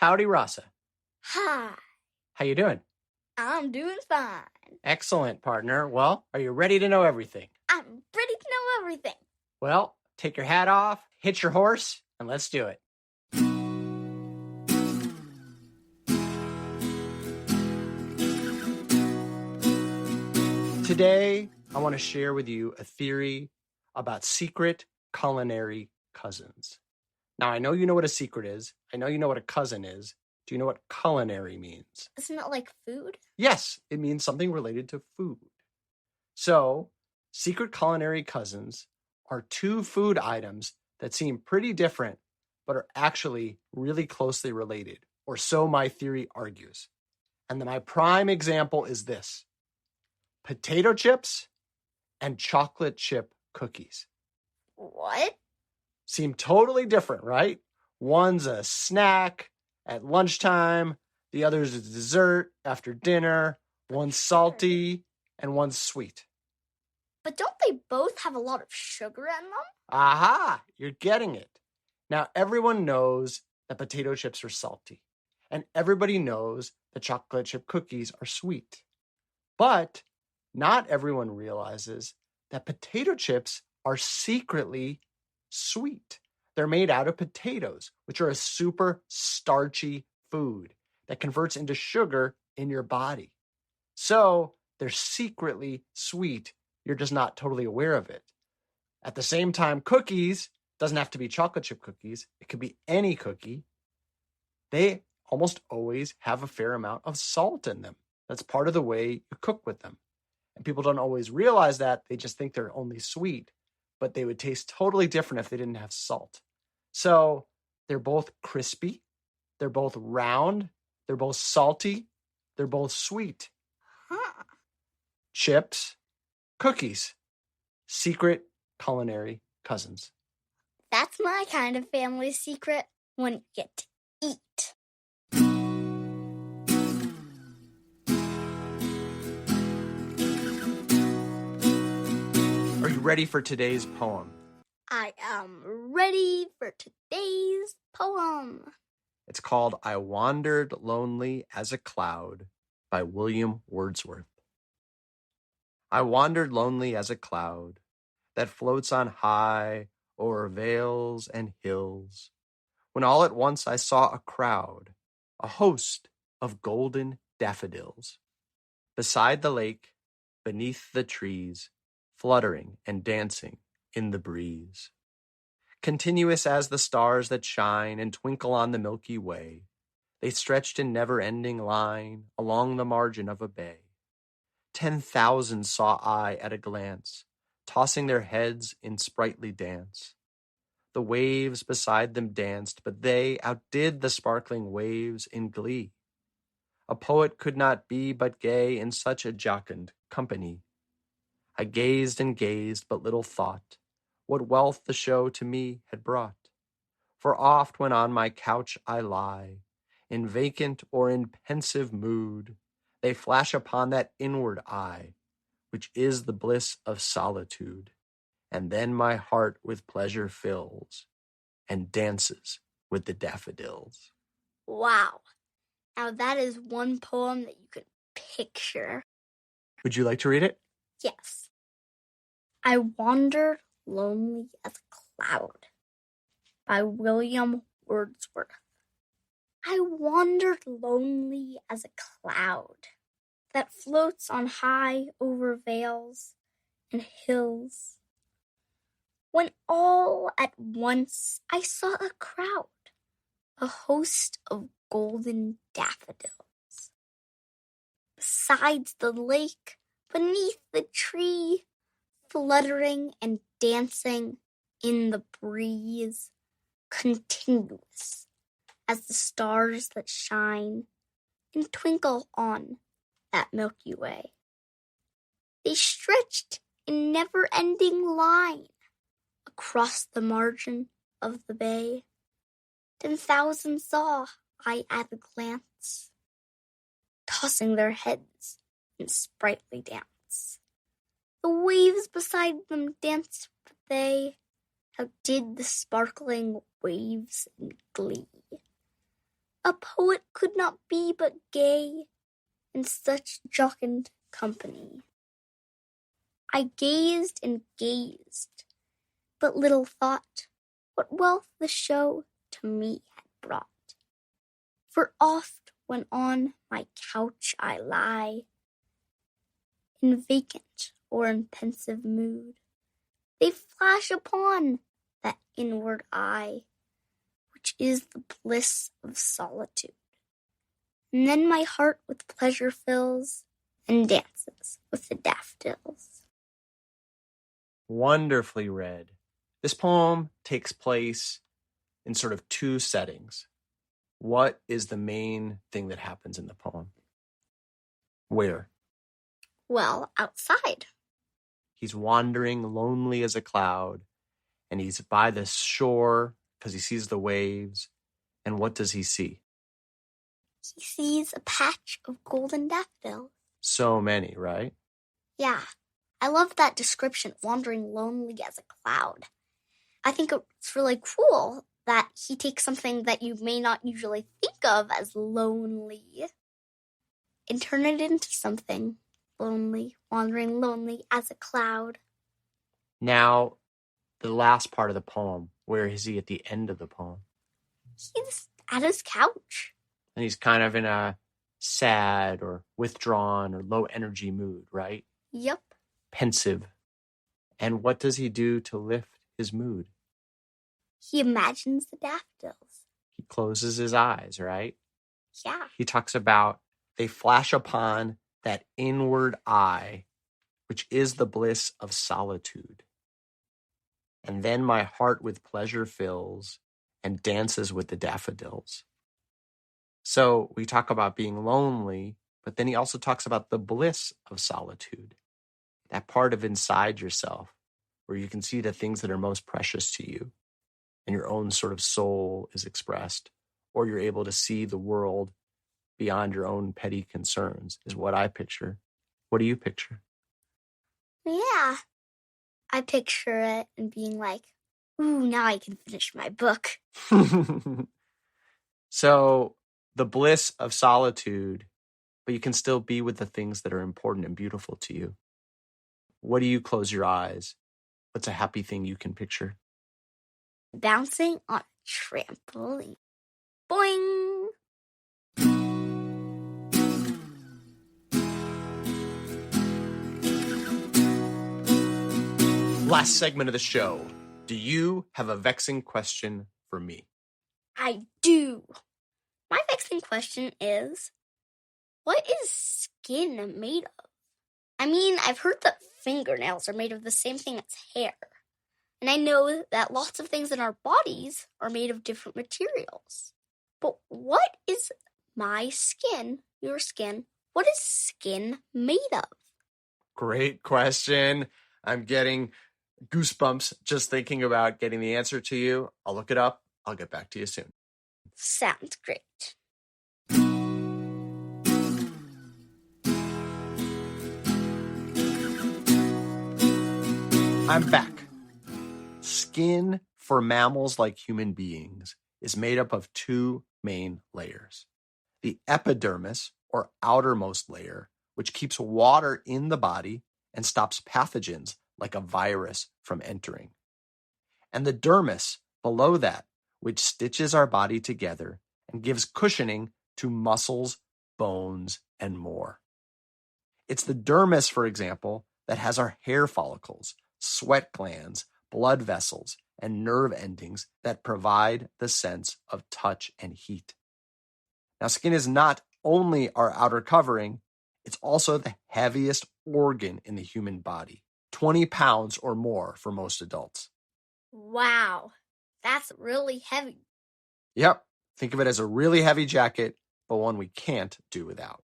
Howdy, Rasa. Hi, How you doing? I'm doing fine. Excellent, partner. Well, are you ready to know everything? I'm ready to know everything. Well, take your hat off, hitch your horse, and let's do it. Today, I want to share with you a theory about secret culinary cousins. Now, I know you know what a secret is. I know you know what a cousin is. Do you know what culinary means? Isn't it like food? Yes, it means something related to food. So, secret culinary cousins are two food items that seem pretty different, but are actually really closely related, or so my theory argues. And my prime example is this: potato chips and chocolate chip cookies. What? Seem totally different, right? One's a snack at lunchtime, the other's a dessert after dinner, one's salty and one's sweet. But don't they both have a lot of sugar in them? Aha, you're getting it. Now, everyone knows that potato chips are salty, and everybody knows that chocolate chip cookies are sweet. But not everyone realizes that potato chips are secretly sweet. They're made out of potatoes, which are a super starchy food that converts into sugar in your body. So they're secretly sweet. You're just not totally aware of it. At the same time, cookies, doesn't have to be chocolate chip cookies. It could be any cookie. They almost always have a fair amount of salt in them. That's part of the way you cook with them. And people don't always realize that. They just think they're only sweet, but they would taste totally different if they didn't have salt. So they're both crispy. They're both round. They're both salty. They're both sweet. Huh. Chips, cookies, secret culinary cousins. That's my kind of family secret when you get to eat. Are you ready for today's poem? I am ready for today's poem. It's called I Wandered Lonely as a Cloud by William Wordsworth. I wandered lonely as a cloud that floats on high o'er vales and hills, when all at once I saw a crowd, a host of golden daffodils, beside the lake, beneath the trees, fluttering and dancing in the breeze. Continuous as the stars that shine and twinkle on the Milky Way, they stretched in never-ending line along the margin of a bay. 10,000 saw I at a glance, tossing their heads in sprightly dance. The waves beside them danced, but they outdid the sparkling waves in glee. A poet could not be but gay in such a jocund company. I gazed and gazed, but little thought what wealth the show to me had brought. For oft when on my couch I lie, in vacant or in pensive mood, they flash upon that inward eye, which is the bliss of solitude. And then my heart with pleasure fills, and dances with the daffodils. Wow. Now that is one poem that you could picture. Would you like to read it? Yes. I Wandered Lonely as a Cloud by William Wordsworth. I wandered lonely as a cloud that floats on high over vales and hills, when all at once I saw a crowd, a host of golden daffodils. Besides the lake, beneath the tree, fluttering and dancing in the breeze, continuous as the stars that shine and twinkle on that Milky Way. They stretched in never-ending line across the margin of the bay. 10,000 saw I at a glance, tossing their heads in sprightly dance. The waves beside them danced, but they outdid the sparkling waves in glee. A poet could not be but gay in such jocund company. I gazed and gazed, but little thought what wealth the show to me had brought. For oft when on my couch I lie, in vacant or in pensive mood, they flash upon that inward eye, which is the bliss of solitude. And then my heart with pleasure fills and dances with the daffodils. Wonderfully read. This poem takes place in sort of two settings. What is the main thing that happens in the poem? Where? Well, outside. He's wandering lonely as a cloud, and he's by the shore because he sees the waves. And what does he see? He sees a patch of golden daffodils. So many, right? Yeah, I love that description, wandering lonely as a cloud. I think it's really cool that he takes something that you may not usually think of as lonely and turn it into something lonely, wandering lonely as a cloud. Now, the last part of the poem, where is he at the end of the poem? He's at his couch. And he's kind of in a sad or withdrawn or low energy mood, right? Yep. Pensive. And what does he do to lift his mood? He imagines the daffodils. He closes his eyes, right? Yeah. He talks about they flash upon that inward eye, which is the bliss of solitude. And then my heart with pleasure fills and dances with the daffodils. So we talk about being lonely, but then he also talks about the bliss of solitude, that part of inside yourself where you can see the things that are most precious to you and your own sort of soul is expressed, or you're able to see the world beyond your own petty concerns is what I picture. What do you picture? Yeah. I picture it and being like, ooh, now I can finish my book. So the bliss of solitude, but you can still be with the things that are important and beautiful to you. What do you close your eyes? What's a happy thing you can picture? Bouncing on a trampoline. Boing! Last segment of the show. Do you have a vexing question for me? I do. My vexing question is, what is skin made of? I mean, I've heard that fingernails are made of the same thing as hair. And I know that lots of things in our bodies are made of different materials. But what is my skin, your skin, what is skin made of? Great question. I'm getting goosebumps just thinking about getting the answer to you. I'll look it up. I'll get back to you soon. Sounds great. I'm back. Skin for mammals like human beings is made up of two main layers. The epidermis, or outermost layer, which keeps water in the body and stops pathogens like a virus from entering. And the dermis, below that, which stitches our body together and gives cushioning to muscles, bones, and more. It's the dermis, for example, that has our hair follicles, sweat glands, blood vessels, and nerve endings that provide the sense of touch and heat. Now, skin is not only our outer covering, it's also the heaviest organ in the human body, 20 pounds or more for most adults. Wow, that's really heavy. Yep, think of it as a really heavy jacket, but one we can't do without.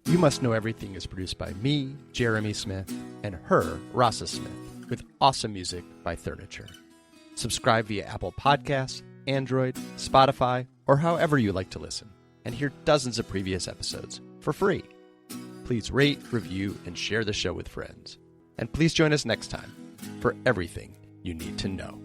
You Must Know Everything is produced by me, Jeremy Smith, and her, Rasa Smith, with awesome music by Furniture. Subscribe via Apple Podcasts, Android, Spotify, or however you like to listen, and hear dozens of previous episodes for free. Please rate, review, and share the show with friends. And please join us next time for everything you need to know.